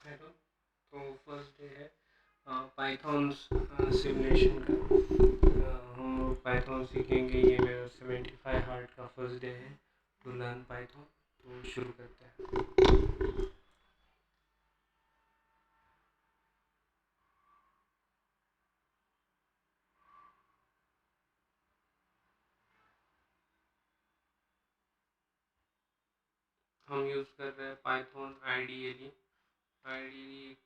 Hello. तो first day है Python simulation का। हम पाइथन सीखेंगे। ये मेरा 75 हार्ट का फर्स्ट डे है टू लर्न पाइथन। तो शुरू करते हैं। हम यूज़ कर रहे हैं पाइथन आईडीएली।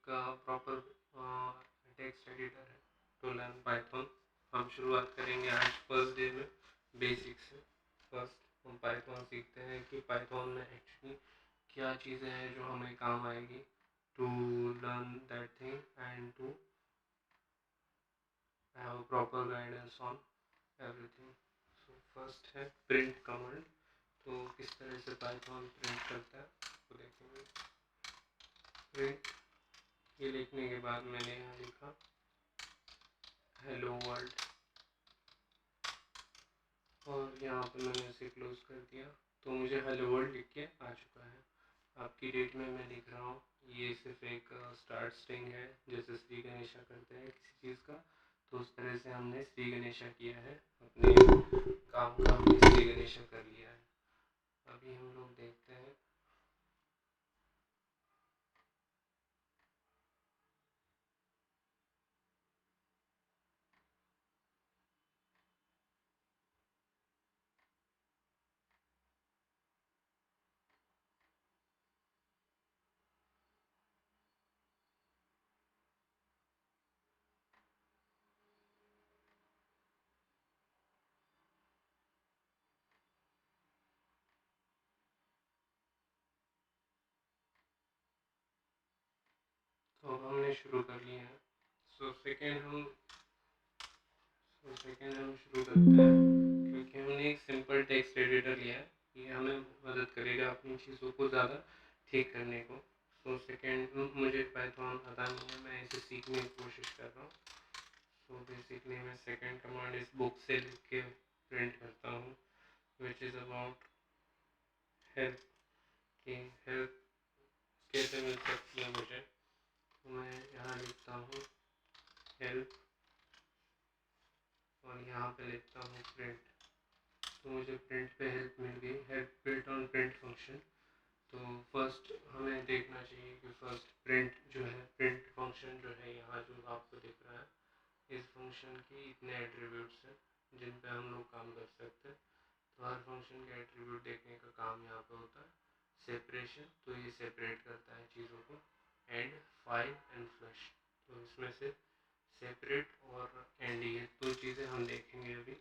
का प्रॉपर टेक्स्ट एडिटर है टू लर्न पाइथन। हम शुरुआत करेंगे आज फर्स्ट डे में बेसिक से। फर्स्ट हम पाइथन सीखते हैं कि पाइथन में एक्चुअली क्या चीज़ें हैं जो हमें काम आएगी to learn that thing and to have proper guidance on everything. So first है प्रिंट कमांड। तो किस तरह से पाइथन प्रिंट करता है वो देखेंगे। प्रिंट ये लिखने के बाद मैंने यहाँ लिखा हेलो वर्ल्ड और यहाँ पे मैंने इसे क्लोज कर दिया। तो मुझे हेलो वर्ल्ड लिख के आ चुका है। आपकी डेट में मैं लिख रहा हूँ। ये सिर्फ एक स्टार्ट स्ट्रिंग है जैसे श्री गणेशा करते हैं किसी चीज़ का। तो उस तरह से हमने श्री गणेशा किया है। अपने काम का हमने श्री गणेशा कर लिया है। अभी हम लोग देखते हैं। तो हमने शुरू कर लिया है। सेकेंड हम शुरू करते हैं क्योंकि हमने एक सिंपल टेक्स्ट एडिटर लिया है। ये हमें मदद करेगा अपनी चीज़ों को ज़्यादा ठीक करने को। सेकेंड मुझे पाइथन आता नहीं है, मैं इसे सीखने की कोशिश कर रहा हूँ। बेसिकली मैं सेकेंड कमांड इस बुक से लिख के प्रिंट करता हूँ विच इज़ अबाउट हेल्प। कि हेल्प कैसे मिल सकती है मुझे। तो मैं यहाँ लिखता हूँ हेल्प और यहाँ पे लिखता हूँ प्रिंट। तो मुझे प्रिंट पे हेल्प मिल गई। Help built on print function. तो फर्स्ट हमें देखना चाहिए कि फर्स्ट प्रिंट जो है प्रिंट फंक्शन जो है यहाँ जो आपको दिख रहा है इस फंक्शन के इतने एट्रीब्यूट्स हैं जिन पे हम लोग काम कर सकते हैं। तो हर फंक्शन के एट्रीब्यूट देखने का काम यहाँ पे होता है। सेपरेशन, तो ये सेपरेट करता है चीज़ों को। एंड, फाइल एंड फ्लश, तो इसमें से सेपरेट और एंड ये दो चीज़ें हम देखेंगे अभी।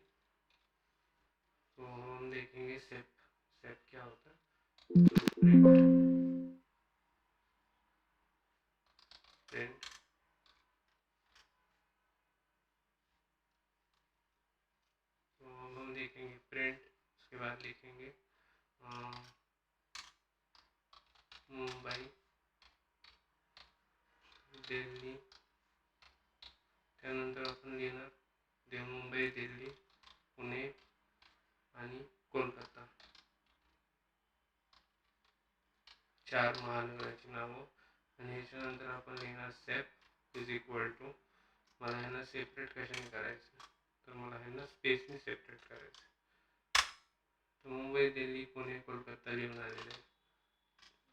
तो हम देखेंगे सेप क्या होता है। तो प्रिंट तो हम देखेंगे प्रिंट। उसके बाद लिखेंगे मुंबई दिल्ली। त्यानंतर आपण लिहिणार मुंबई दिल्ली पुणे आणि कोलकाता, 4 महानगराची नावं। आणि ह्याच्यानंतर आपण लिहिणार सेप इज इक्वल टू, मला ह्यांना सेपरेट कशाने करायचं तर मला ह्यांना स्पेसने सेपरेट करायचं। तो मुंबई दिल्ली पुणे कोलकाता लिहून आलेले हैं।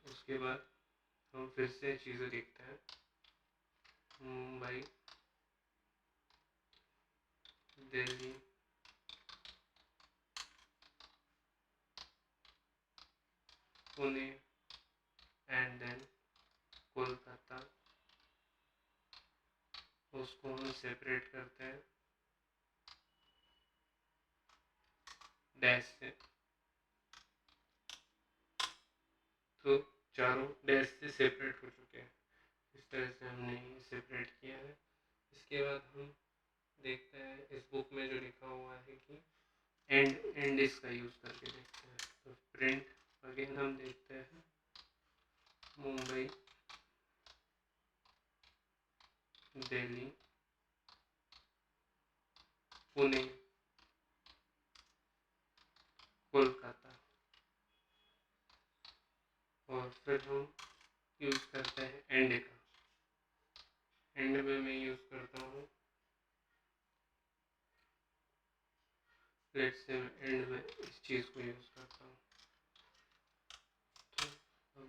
उसके बाद हम फिर से चीज़ें देखते हैं। मुंबई दिल्ली पुणे एंड देन कोलकाता, उसको हम सेपरेट करते हैं डैश से। तो चारों डैश से सेपरेट हो चुके हैं। इस तरह से हमने सेपरेट किया है। इसके बाद हम देखते हैं इस बुक में जो लिखा हुआ है कि एंड इसका यूज़ करके देखते हैं। तो प्रिंट अगेन हम देखते हैं मुंबई दिल्ली पुणे कोलकाता, और फिर हम यूज़ करते हैं एंड का।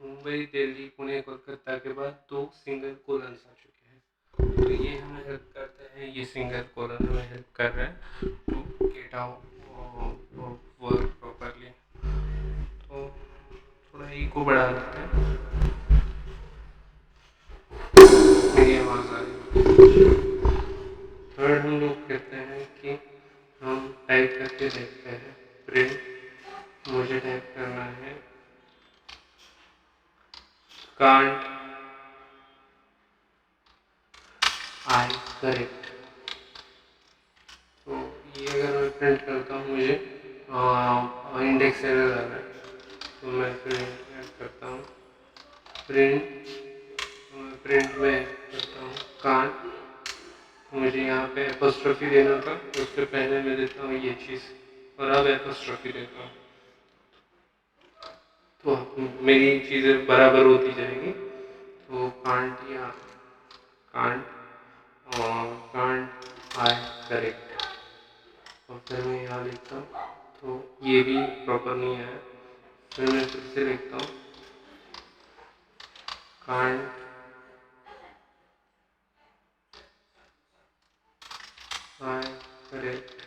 मुंबई, दिल्ली, पुणे, कोलकाता के बाद 2 सिंगल कोलन्स आ चुके हैं। तो ये हमें हेल्प करते हैं, ये सिंगल कोलन हमें हेल्प कर रहा है to get out work properly. तो थोड़ा इको बढ़ा देते हैं, मेरी आवाज़ आ रही है। थर्ड हम लोग कहते हैं कि हम टाइप करके देखते हैं प्रिंट। मुझे टाइप करना है कांट आई करेक्ट। तो ये अगर मैं प्रिंट करता हूँ, मुझे इंडेक्स एरर आ रहा है, तो मैं प्रिंट करता हूँ प्रिंट में करता हूँ कांट। मुझे यहाँ पे एपोस्ट्रोफी देना था, तो उससे पहले मैं देता हूँ ये चीज़, और अब एपोस्ट्रोफी देता हूँ, तो मेरी चीज़ें बराबर होती जाएगी। तो कांट या कांट आई करेक्ट, और फिर मैं यहाँ लिखता हूँ, तो ये भी प्रॉपर नहीं है। फिर मैं फिर से लिखता हूँ कांट आई करेक्ट।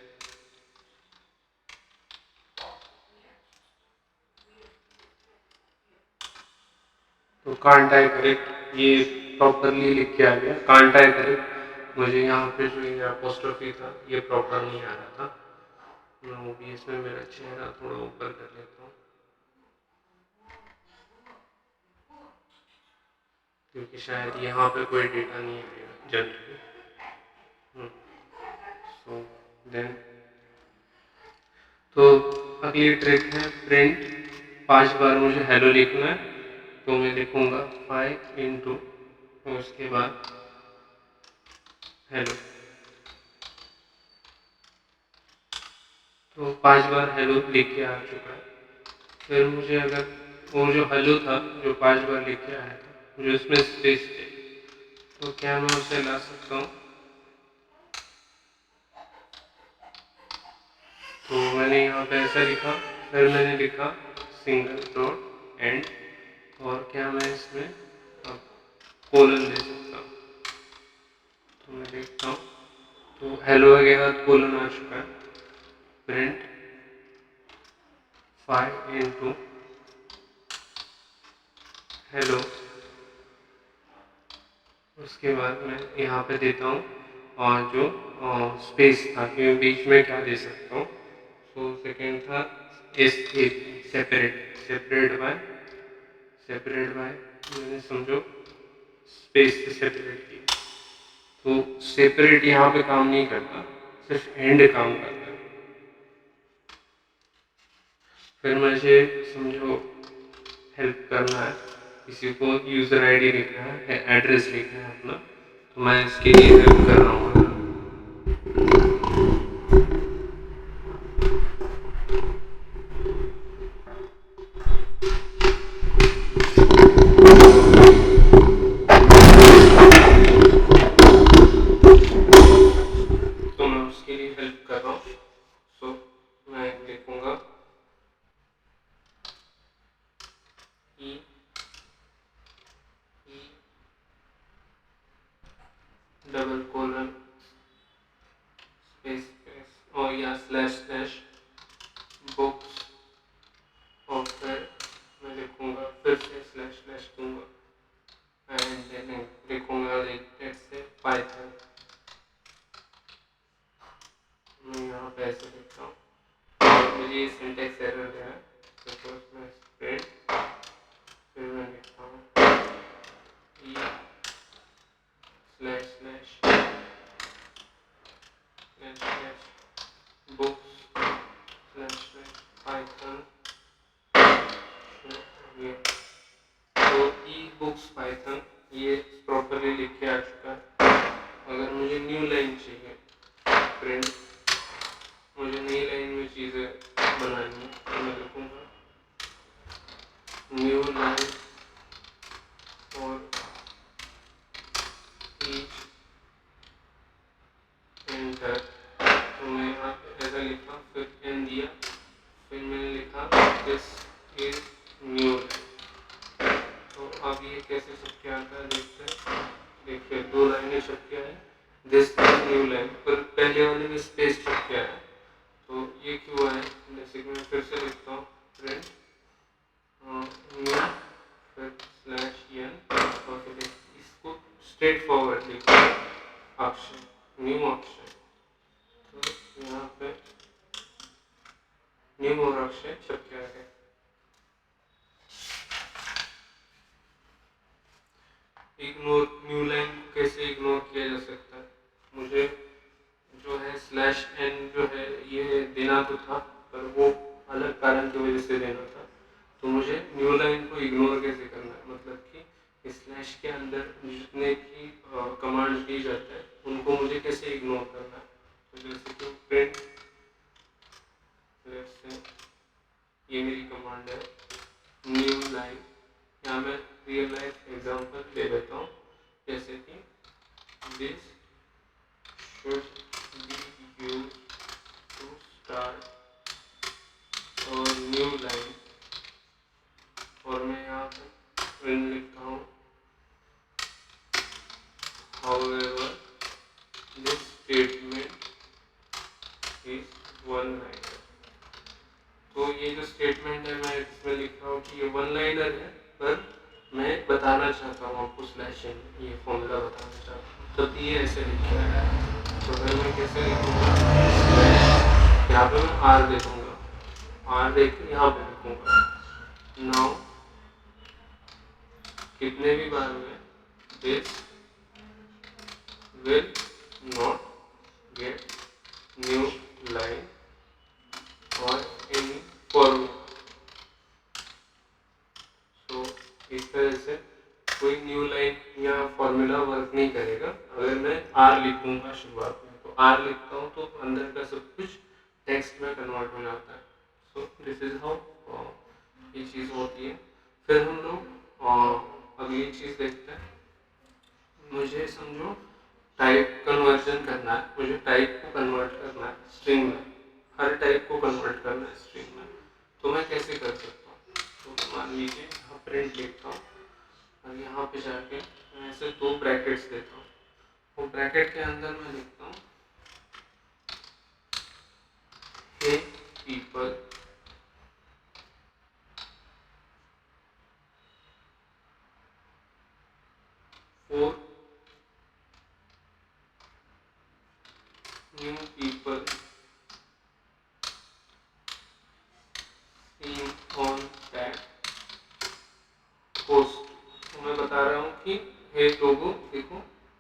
तो कांट आई करेक्ट ये प्रॉपरली लिख के आ गया, कांट आई करेक्ट। मुझे यहाँ पे जो ये अपोस्ट्रोफी था ये प्रॉपर नहीं आ रहा था। मैं OBS में मेरा चेहरा थोड़ा ऊपर कर लेता हूँ, क्योंकि शायद यहाँ पे कोई डेटा नहीं आएगा जनरली। सो देन तो अगली ट्रिक है प्रिंट। 5 बार मुझे हेलो लिखना है, तो मैं लिखूंगा 5 इंटू, उसके बाद हेलो। तो 5 बार हेलो लिख के आ चुका है। फिर मुझे अगर वो जो हेलो था जो 5 बार लिख के आया था, मुझे उसमें स्पेस चाहिए, तो क्या मैं उसे ला सकता हूँ? तो मैंने यहाँ पे ऐसा लिखा, फिर मैंने लिखा सिंगल डॉट एंड, और क्या मैं इसमें अब कोलन दे सकता हूँ? तो मैं देखता हूँ, तो हेलो के बाद कोलन आ चुका है। प्रिंट 5 इंटू हेलो, उसके बाद मैं यहाँ पे देता हूँ और जो स्पेस था, क्योंकि बीच में क्या दे सकता हूँ। तो सेकेंड था सेपरेट बाय मैंने समझो स्पेस से सेपरेट किया। तो सेपरेट यहाँ पे काम नहीं करता, सिर्फ एंड काम करता है। फिर मुझे समझो हेल्प करना है, किसी को यूज़र आईडी लिखना है, एड्रेस लिखना है अपना, तो मैं इसके लिए हेल्प कर रहा हूँ। तो मैं उसके लिए हेल्प कर रहा हूँ। सो मैं लिखूंगा ई डबल कोलन स्पेस और या स्लैश बुक्स, और फिर मैं लिखूंगा फिर से स्लैश दूंगा एंड देन लिखूंगा लेट्स से पाइथन। मैं यहाँ पे ऐसे लिखता हूँ, मुझे ये सिंटेक्स एरर दे रहा है, तो फर्स्ट मैं प्रिंट, फिर मैं लिखता हूँ E slash books slash Python. तो ई बुक्स पाइथन ये प्रॉपरली लिख के आ चुका है। अगर मुझे न्यू लाइन चाहिए प्रिंट, मुझे नई लाइन में चीज़ें बनानी है, तो मैं लिखूँगा न्यू लाइन और ईच एंटर। तो मैं यहाँ पे ऐसा लिखा, फिर एन दिया, फिर मैंने लिखा दिस इज न्यू लाइन। कैसे छप के आता है देखते हैं। देखिए 2 लाइनें छप के आए, दिस न्यू लाइन, पर पहले वाले में स्पेस छप के आया, तो ये क्यों आया? जैसे कि मैं फिर से लिखता हूँ प्रिंट न्यू फिर स्लैश एन और फिर इसको स्ट्रेट फॉरवर्ड लिखते हैं अक्षर न्यू अक्षर, तो यहाँ पे न्यू और अक्षर छप के आ गए। इग्नोर न्यू लाइन को कैसे इग्नोर किया जा सकता है? मुझे जो है स्लैश एन जो है ये देना तो था, पर वो अलग कारण की वजह से देना था, तो मुझे न्यू लाइन को इग्नोर कैसे करना है? मतलब कि स्लैश के अंदर जितने भी कमांड दी जाते हैं उनको मुझे कैसे इग्नोर करना है? तो जैसे कि प्रिंट, ये मेरी कमांड है न्यू लाइन, यहाँ मैं रियल लाइफ एग्जांपल ले लेता हूँ, जैसे कि this should be used to start और न्यू लाइन, और मैं यहाँ पे प्रिंट लिखता हूँ however this statement is one liner। तो ये जो स्टेटमेंट है मैं इसमें लिख रहा हूँ कि ये वन लाइनर है, पर मैं बताना चाहता हूँ आपको स्लैश एन, ये फॉर्मूला बताना चाहता हूँ, तब ये ऐसे लिखा है। तो फिर मैं कैसे लिखूँगा? यहाँ पे मैं आर दे दूँगा, आर देख के यहाँ पे लिखूँगा नाउ कितने भी बार में this will not get new line or any formula। तो इस तरह से कोई न्यू लाइन या फॉर्मूला वर्क नहीं करेगा अगर मैं आर लिखूंगा शुरुआत में। तो आर लिखता हूँ तो अंदर का सब कुछ टेक्स्ट में कन्वर्ट हो जाता है। सो दिस इज हाउ ये चीज़ होती है। फिर हम लोग अगली चीज़ देखते हैं। मुझे समझो टाइप कन्वर्जन करना है, मुझे टाइप को कन्वर्ट करना है स्ट्रिंग में, हर टाइप को कन्वर्ट करना है स्ट्रिंग में, तो मैं कैसे कर सकता हूँ? तो मान लीजिए यहाँ प्रिंट लिखता हूँ और यहाँ पे जाके मैं ऐसे 2 ब्रैकेट्स देता हूँ, वो ब्रैकेट के अंदर मैं लिखता हूँ hey people for new people seen on that post. तो मैं बता रहा हूँ कि हे लोगों देखो,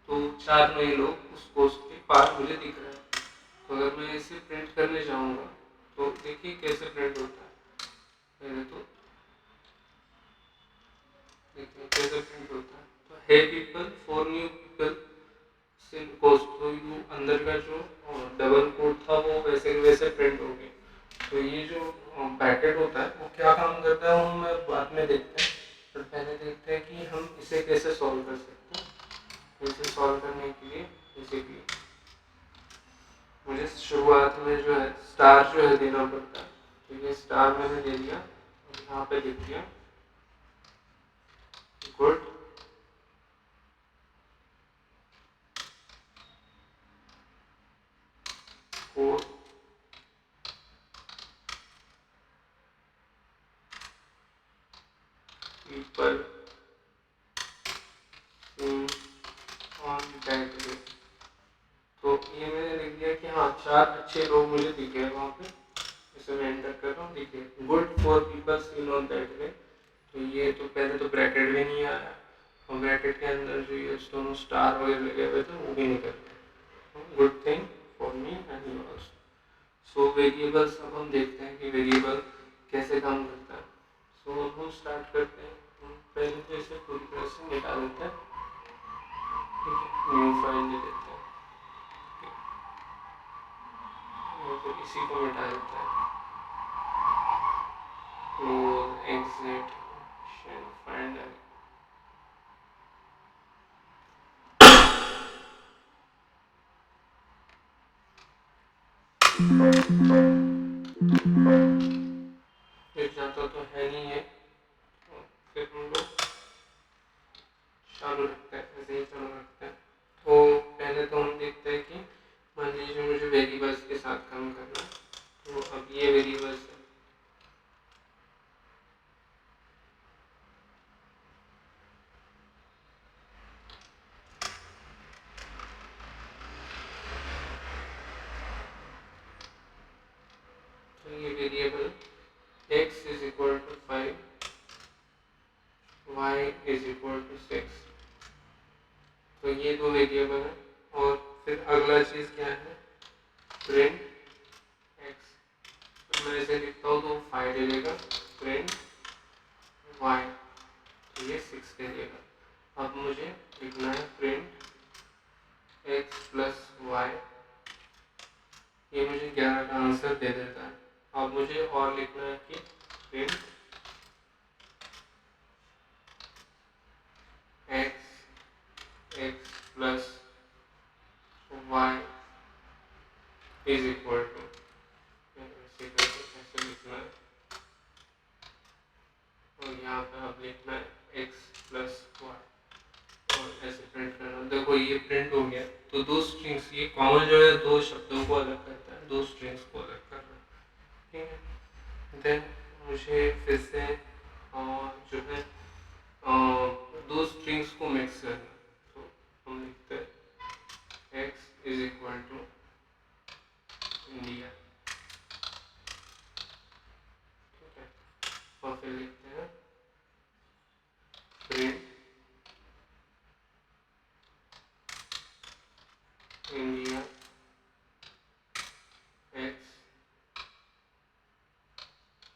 तो 4 नए लोग उस पोस्ट के पार मुझे दिख रहे हैं। तो अगर मैं इसे प्रिंट करने जाऊँगा तो देखिए कैसे प्रिंट होता है। पहले तो देखिए कैसे प्रिंट होता है, तो hey people for new people seen post, तो यू अंदर का जो डबल कोट था वो वैसे वैसे प्रिंट हो गया। तो ये जो पैकेट होता है वो क्या काम करता है वो मैं बाद में देखते हैं, पर पहले देखते हैं कि हम इसे कैसे सॉल्व कर सकते हैं। इसे सॉल्व करने के लिए बेसिकली मुझे शुरुआत में जो है स्टार जो है देना पड़ता है। तो ये स्टार मैंने दे दिया और यहाँ पे लिख दिया good for people on that way. तो ये मैंने लिख दिया कि हाँ 4 अच्छे लोग मुझे दिखे वहाँ पे। इसे मैं एंटर कर रहा हूँ, देखिए good for people seen on that way. तो ये तो पहले तो ब्रैकेट भी नहीं आया और ब्रैकेट के अंदर जो ये दोनों स्टार वगैरह लगे हुए थे वो भी नहीं करते। Good thing for me and you also. So variables अब हम देखते हैं कि वेरिएबल कैसे काम करता है। सो अब हम स्टार्ट करते हैं। पहले तो इसे पूरी तरह से मिटा देते हैं, न्यू फाइल ले लेते हैं और फिर इसी को मिटा देते हैं। क्लोज एग्जिट फाइंड एक जाता तो है नहीं है। फिर हम लोग variable x is equal to 5, y is equal to 6। तो ये दो वेरिएबल है। और फिर अगला चीज क्या है, प्रिंट x। तो मैं इसे लिखता हूँ तो 5 दे देगा, प्रिंट y तो ये 6 दे देगा। अब मुझे लिखना है प्रिंट x प्लस y, ये मुझे 11 का आंसर दे देता है। अब मुझे और लिखना है कि print x plus y is equal to, ऐसे लिखना है। और यहाँ पे अब लिखना है x प्लस वाई और ऐसे प्रिंट करना। देखो ये प्रिंट हो गया। तो दो स्ट्रिंग्स, ये कॉमन जो है दो शब्दों को अलग करता है, दो स्ट्रिंग्स को अलग करना, ठीक है। देन मुझे फिर से जो है दो स्ट्रिंग्स को मिक्स करना। तो हम लिखते हैं x is equal to India, ठीक है। और फिर लिखते हैं print India x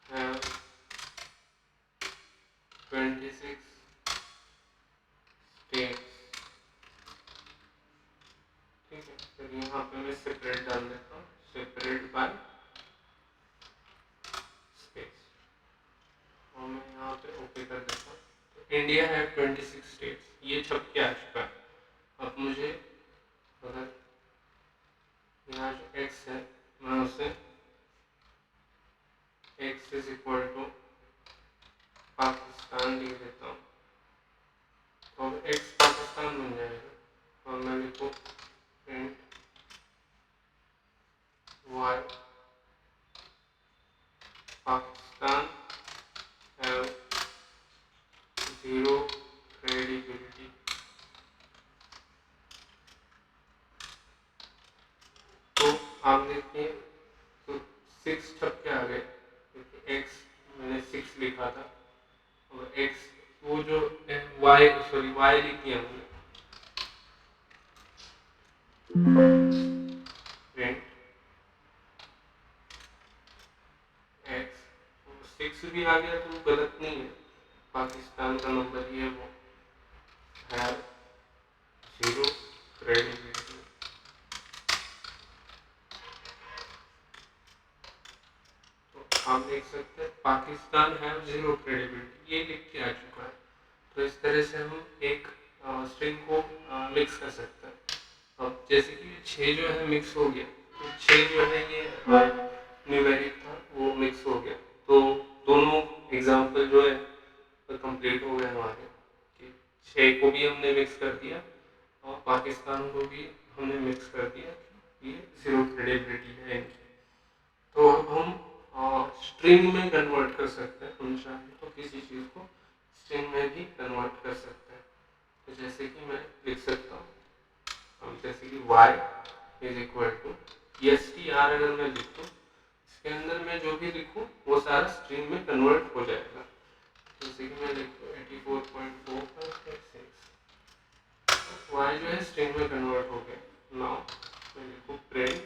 have 26 states, ठीक है। फिर यहाँ पे मैं सेपरेट डाल देता हूँ, सेपरेट बाय स्पेस, और मैं यहाँ पे ओके कर देता हूँ। तो इंडिया है 26 स्टेट्स, ये छप के आ चुका है। अब मुझे अगर यहाँ जो x है मैं उसे x is equal to Pakistan लिख देता हूँ, तो x पाकिस्तान बन जाएगा। और मैं लिखूँ print y Pakistan have 0 credibility. तो आप देखिए, तो 6 छप के आ गए, क्योंकि x मैंने 6 लिखा था और x वो जो y लिख दिया हमने। प्रिंट x 6 भी आ गया तो गलत नहीं है, पाकिस्तान का नंबर ही है वो, है 0 क्रेडिबिलिटी। तो आप देख सकते हैं पाकिस्तान है 0 क्रेडिबिलिटी, ये लिख के आ चुका है। तो इस तरह से हम एक स्ट्रिंग को मिक्स कर सकते हैं। अब जैसे कि 6 जो है मिक्स हो गया, तो 6 जो है ये न्यूमेरिक था वो मिक्स हो गया। तो दोनों एग्जाम्पल जो है कंप्लीट हो गए हमारे, कि 6 को भी हमने मिक्स कर दिया और पाकिस्तान को भी हमने मिक्स कर दिया, ये 0 क्रेडिबिलिटी है इनकी। तो अब हम स्ट्रिंग में कन्वर्ट कर सकते हैं, हम चाहें तो किसी चीज़ को स्ट्रिंग में भी कन्वर्ट कर सकते हैं। तो जैसे कि मैं लिख सकता हूँ, जैसे कि y is equal to str, अगर मैं लिखूँ इसके अंदर मैं जो भी लिखूँ वो सारा स्ट्रिंग में कन्वर्ट हो जाएगा। जैसे कि मैं लिखूँ 84.4566, y जो है स्ट्रिंग में कन्वर्ट हो गया। नाउ मैं लिखूँ print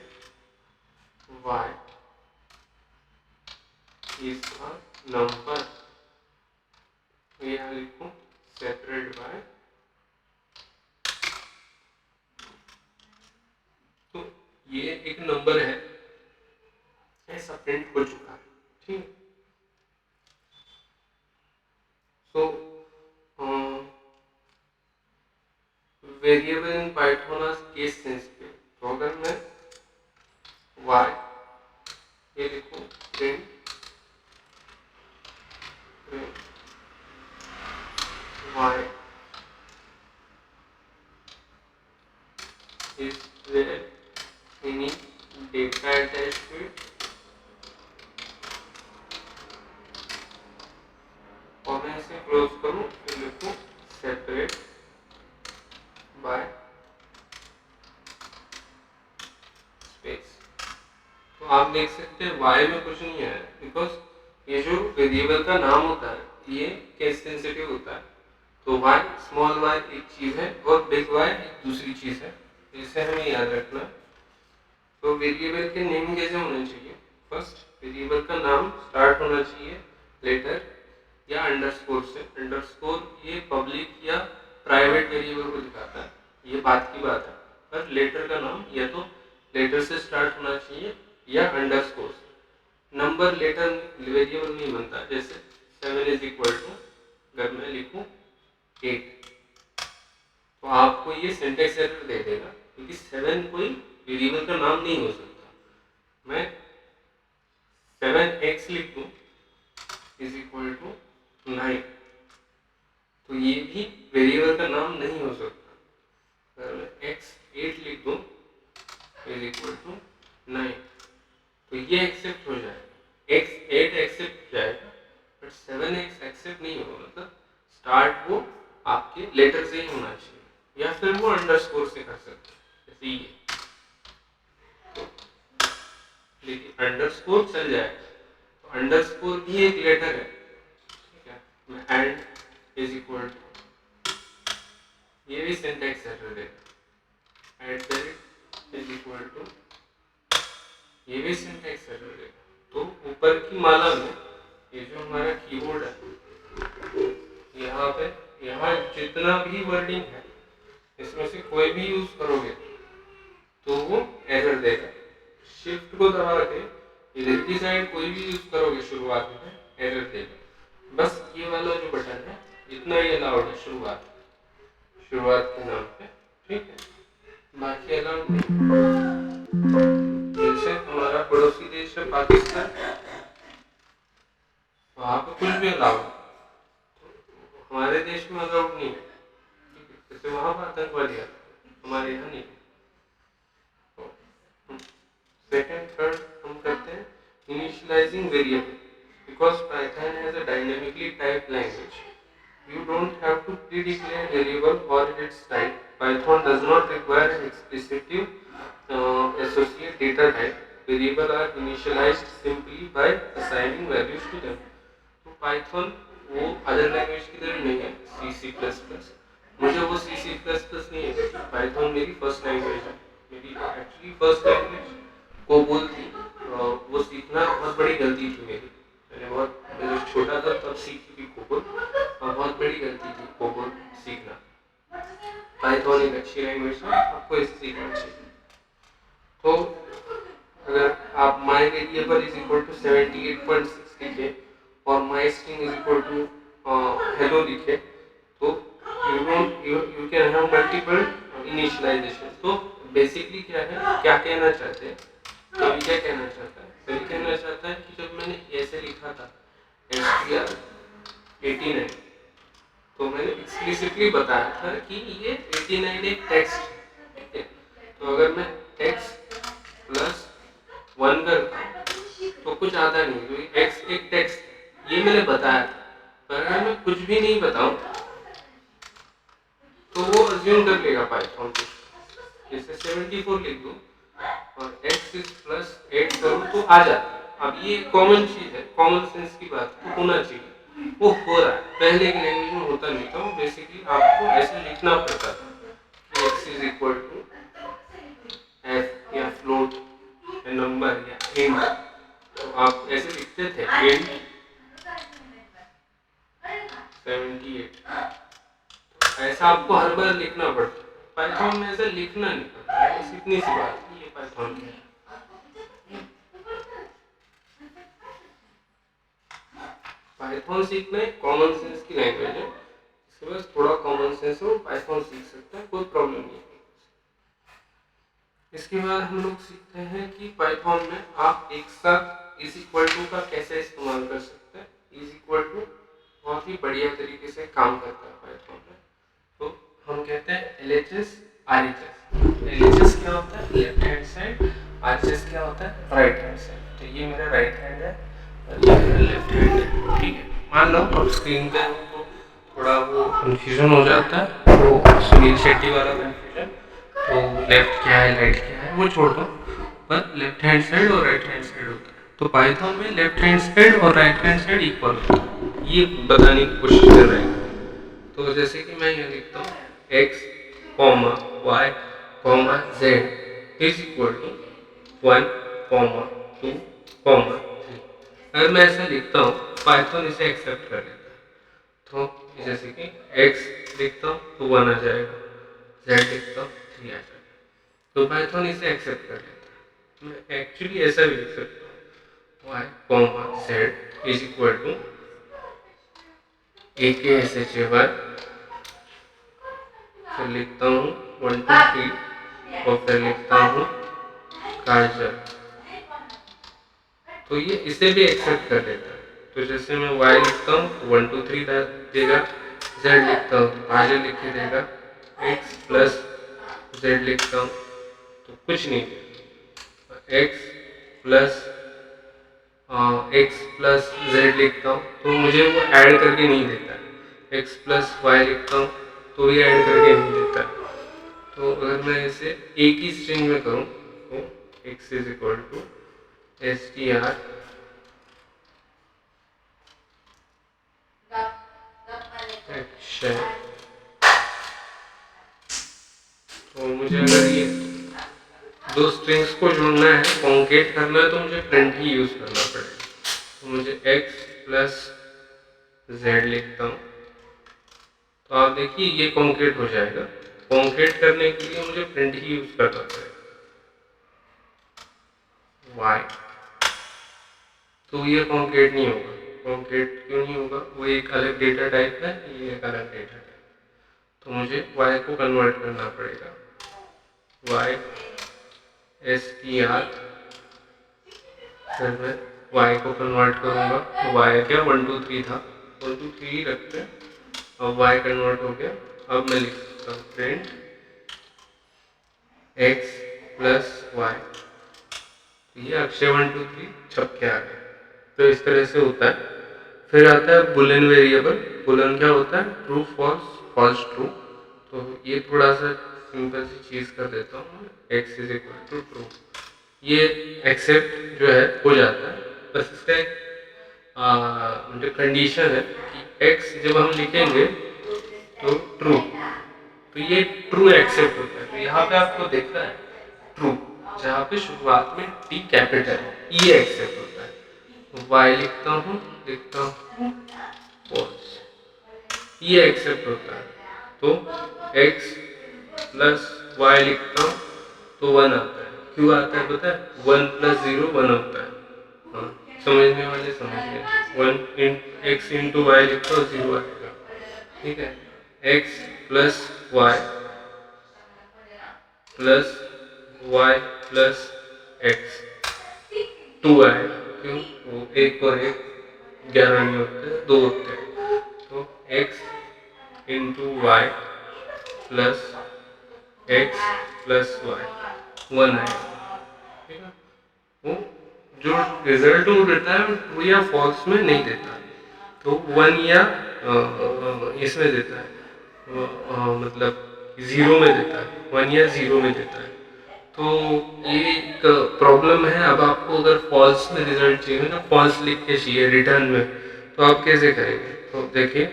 y is a number, यहाँ लिखूं सेपरेट बाय, तो ये एक नंबर है, ऐसा प्रिंट हो चुका है, ठीक। So variable in Python are case sensitive. तो अगर मैं y ये लिखूं print y is there any data attached to it, और मैं इसे क्लोज करूं, फिर लिखूं सेपरेट बाय स्पेस। तो आप देख सकते हैं y में कुछ नहीं है, बिकॉज ये जो वेरिएबल का नाम होता है ये केस सेंसिटिव होता है। तो y स्मॉल y एक चीज़ है और बिग y एक दूसरी चीज़ है, इसे हमें याद रखना है। तो वेरिएबल के नेम कैसे होने चाहिए? फर्स्ट वेरिएबल का नाम स्टार्ट होना चाहिए लेटर या अंडरस्कोर से। अंडरस्कोर ये पब्लिक या प्राइवेट वेरिएबल को दिखाता है, ये बात की बात है। पर लेटर का नाम या तो लेटर से स्टार्ट होना चाहिए या अंडरस्कोर से। नंबर लेटर वेरिएबल नहीं बनता, जैसे 7 इज इक्वल टू अगर मैं लिखूं 8 तो आपको ये सिंटैक्स एरर दे देगा, क्योंकि 7 कोई वेरिएबल का नाम नहीं हो सकता। मैं 7x लिख दूं इज इक्वल टू 9 तो ये भी वेरिएबल का नाम नहीं हो सकता। अगर मैं x8 लिख दूं इज इक्वल टू 9 तो ये एक्सेप्ट हो जाएगा, x8 एक्सेप्ट हो जाएगा, बट 7x एक्सेप्ट नहीं होगा। मतलब स्टार्ट वो आपके लेटर से ही होना चाहिए या फिर वो अंडरस्कोर से कर सकते हैं, जैसे ये। तो देखिए अंडरस्कोर चल जाएगा, तो अंडरस्कोर भी एक लेटर है, ठीक है। मैं एंड इज इक्वल टू, ये भी सिंटैक्स एरर देगा, at the rate is equal to, ये भी सिंटैक्स एरर देगा। तो ऊपर की माला में ये जो हमारा कीबोर्ड है, यहाँ पे यहाँ जितना भी वर्डिंग है इसमें से कोई भी यूज करोगे तो वो एरर देगा। शिफ्ट को दबा के इधर की साइड कोई भी यूज करोगे शुरुआत में एरर देगा। बस ये वाला जो बटन है इतना ही अलाउड है शुरुआत के नाम पे, ठीक है, बाकी अलाउड नहीं। जैसे हमारा पड़ोसी देश है पाकिस्तान, वहाँ पे कुछ भी अलाउड, हमारे देश में अलाउड नहीं है, जैसे वहाँ पर आतंकवादी है, हमारे यहाँ नहीं। सेकंड थर्ड हम करते हैं initialising variable, because Python has a dynamically typed language, you don't have to pre-declare variable or its type. Python does not require an explicit associate data type. Variable are initialized simply by assigning values to them. तो Python वो other language की तरह नहीं है, C++। मुझे वो C++ नहीं है, पाइथन मेरी फर्स्ट लैंग्वेज है। मेरी एक्चुअली फर्स्ट लैंग्वेज कोबोल थी, वो सीखना बहुत बड़ी गलती थी मेरी। मैं जब छोटा था तब सीखी थी कोबोल, और बहुत बड़ी गलती थी कोबोल सीखना। पाइथन एक अच्छी लैंग्वेज है, आपको इसे सीखना चाहिए। तो अगर आप my variable is equal to 78.6 लिखे और my string is equal to hello लिखे तो you can have multiple initialization. तो बेसिकली क्या है, क्या कहना चाहते हैं, तो क्या कहना चाहता है, तो ये कहना चाहता है कि जब मैंने ऐसे लिखा था str89 तो मैंने एक्सप्लिसिटली बताया था कि ये 89 एक टेक्स्ट है। तो अगर मैं टेक्स्ट प्लस 1 करता तो कुछ आता नहीं, तो x एक टेक्स्ट ये मैंने बताया था। पर अगर मैं कुछ भी नहीं बताऊं तो वो अज्यूम कर लेगा पाइथन को, जैसे 74 लिख दूं और x इज प्लस 8 करूं तो आ जाता है। अब ये कॉमन चीज है, कॉमन सेंस की बात तो होना चाहिए, वो हो रहा है। पहले की लैंग्वेज में होता नहीं था, वो बेसिकली आपको ऐसे लिखना पड़ता था कि x is equal to f या फ्लोट या नंबर या इंट, तो आप ऐसे लिखते थे इंट 78, ऐसा आपको हर बार लिखना पड़ता है। पाइथन में ऐसा लिखना नहीं पड़ता है, बस इतनी सी बात है, ये पाइथन में है। पाइथन सीखना एक कॉमन सेंस की लैंग्वेज है, इसके पास थोड़ा कॉमन सेंस हो पाइथन सीख सकता है, कोई प्रॉब्लम नहीं है। इसके बाद हम लोग सीखते हैं कि पाइथन में आप एक साथ इज इक्वल टू का कैसे इस्तेमाल कर सकते हैं। इज इक्वल टू बहुत ही बढ़िया तरीके से काम करता है पाइथन में। तो हम कहते हैं LHS RHS। LHS क्या होता है, लेफ्ट हैंड साइड, RHS क्या होता है, राइट हैंड साइड। तो ये मेरा राइट हैंड है और ये मेरा लेफ्ट हैंड है, ठीक है। मान लो अब स्क्रीन पे तो थोड़ा वो कंफ्यूजन हो जाता है, वो सुनील शेट्टी वाला कंफ्यूजन, तो लेफ्ट क्या है राइट क्या है वो छोड़ दो, पर लेफ्ट हैंड साइड और राइट हैंड साइड होता है। तो पाइथन में लेफ्ट हैंड साइड और राइट हैंड साइड इक्वल होता है, ये बताने की कोशिश कर रहे हैं। तो जैसे कि मैं यहाँ लिखता हूँ x, y, z is equal to 1, 2, 3। अगर मैं ऐसा लिखता हूँ पाइथन इसे एक्सेप्ट कर लेता है। तो जैसे कि x लिखता हूँ तो 1 आ जाएगा, z लिखता हूँ 3 आ जाएगा, तो पाइथन इसे एक्सेप्ट कर लेता है। मैं एक्चुअली ऐसा भी लिख सकता हूँ y, z is equal to AKSHAY, फिर लिखता हूँ 1, 2, 3 और फिर लिखता हूँ काजल। तो ये इसे भी एक्सेप्ट कर लेता है। तो जैसे मैं y लिखता हूँ 1, 2, 3 देगा, z लिखता हूँ तो काजल लिख के देगा, x प्लस z लिखता हूँ तो कुछ नहीं देगा, x प्लस z लिखता हूँ तो मुझे वो ऐड करके नहीं देता है, x प्लस y लिखता हूँ तो ये ऐड करके नहीं देता है। तो अगर मैं इसे एक ही स्ट्रिंग में करूँ तो x is equal to str action। तो मुझे अगर ये दो स्ट्रिंग्स को जोड़ना है, कॉन्केट करना है, तो मुझे प्रिंट ही यूज करना पड़ेगा। तो मुझे x प्लस z लिखता हूँ तो आप देखिए ये कॉन्केट हो जाएगा। कॉन्केट करने के लिए मुझे प्रिंट ही यूज करना पड़ेगा y, तो ये कॉन्केट नहीं होगा। कॉन्केट क्यों नहीं होगा? वो एक अलग डेटा टाइप है, ये एक अलग डेटा टाइप, तो मुझे y को कन्वर्ट करना पड़ेगा, y str, फिर मैं y को कन्वर्ट करूँगा तो y क्या 1, 2, 3 था, 1, 2, 3 ही रखते हैं, अब y कन्वर्ट हो गया। अब मैं लिख सकता हूँ प्रिंट x प्लस y, ये अक्षय 1, 2, 3 छप के आ गया। तो इस तरह से होता है। फिर आता है बुलियन वेरिएबल। बुलियन क्या होता है? True false, false true. तो ये थोड़ा सा सिंपल सी चीज़ कर देता हूँ, x is equal to true, ये एक्सेप्ट जो है हो जाता है। बस इसका एक जो कंडीशन है कि x जब हम लिखेंगे तो ट्रू, तो ये ट्रू एक्सेप्ट होता है। तो यहाँ पे आपको दिख रहा है ट्रू, जहाँ पे शुरुआत में टी कैपिटल है, ये एक्सेप्ट होता है। तो y लिखता हूँ फॉल्स, ये एक्सेप्ट होता है। तो x प्लस y लिखता हूँ तो 1 आता है। क्यों आता है पता है? 1 प्लस 0 1 होता है। हाँ, समझने वाले समझ गए। 1 इन x इंटू वाई लिखता हूँ 0 आएगा, ठीक है। x plus y plus y plus x 2 आएगा। क्यों? वो एक और एक 11 नहीं होते, 2 होते हैं। तो x into y plus x plus y 1 आएगा, ठीक है। वो जो रिजल्ट वो देता है ट्रू या फॉल्स में नहीं देता, तो 1 या इसमें देता है, मतलब 0 में देता है, 1 या 0 में देता है। तो ये एक प्रॉब्लम है। अब आपको अगर फॉल्स में रिजल्ट चाहिए ना, फॉल्स लिख के चाहिए रिटर्न में, तो आप कैसे करेंगे? तो देखिए,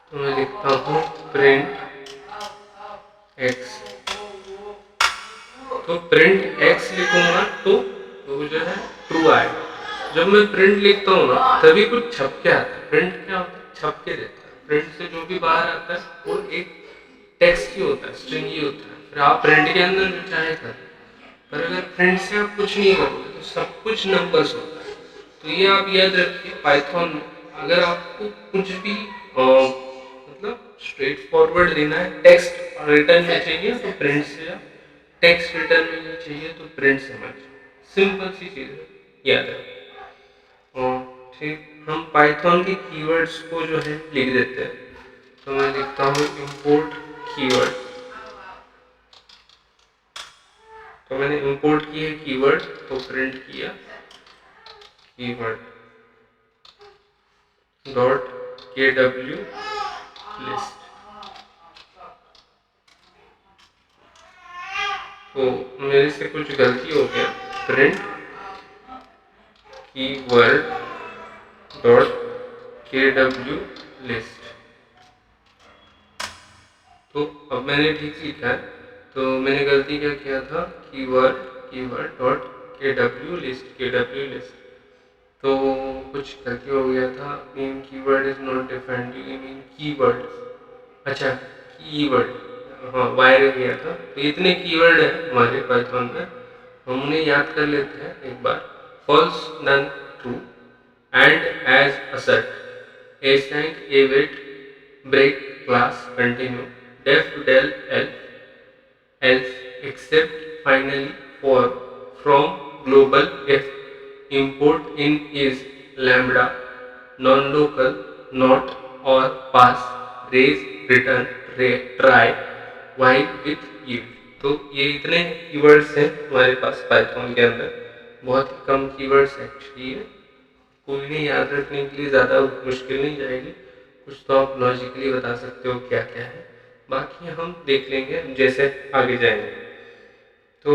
तो मैं लिखता हूँ प्रिंट एक्स, तो प्रिंट एक्स लिखूंगा तो जो है ट्रू आएगा। जब मैं प्रिंट लिखता हूँ ना तभी कुछ छप के आता है। प्रिंट क्या होता है? छप के देता है। प्रिंट से जो भी बाहर आता है वो एक टेक्स्ट ही होता है, स्ट्रिंग ही होता है। फिर आप प्रिंट के अंदर जो चाहे कर, पर अगर प्रिंट से आप कुछ नहीं करोगे तो सब कुछ नंबर्स होता है। तो ये आप याद रखिए, पाइथन में अगर आपको कुछ भी मतलब स्ट्रेट फॉरवर्ड देना है, टेक्स्ट रिटर्न में चाहिए तो प्रिंट से, टेक्स्ट रिटर्न में चाहिए तो प्रिंट से मैच। सिंपल सी चीज़ है, याद रखो। और ठीक, हम पाइथन के कीवर्ड्स को जो है लिख देते हैं। तो मैं लिखता हूँ इंपोर्ट कीवर्ड। तो मैंने इंपोर्ट की है कीवर्ड, तो प्रिंट किया कीवर्ड डॉट kw लिस्ट। तो मेरे से कुछ गलती हो गया, print keyword dot KW list. तो अब मैंने ठीक लिखा है, तो मैंने गलती क्या किया था, कीवर्ड डॉट KW लिस्ट, तो कुछ गलती हो गया था। Mean keyword is not defined, you mean keyword, अच्छा कीवर्ड, हाँ वायर गया था। तो इतने कीवर्ड है हमारे पाइथन में, हम उन्हें याद कर लेते हैं एक बार। False none true and as assert async await break class continue def del else except finally for from global if import in is lambda non-local not or pass raise return try while with yield। तो ये इतने keywords हैं हमारे पास Python के अंदर, बहुत ही कम keywords actually है। कोई नहीं याद रखने के लिए ज़्यादा मुश्किल नहीं जाएगी, कुछ तो आप लॉजिकली बता सकते हो क्या क्या है, बाकी हम देख लेंगे जैसे आगे जाएंगे। तो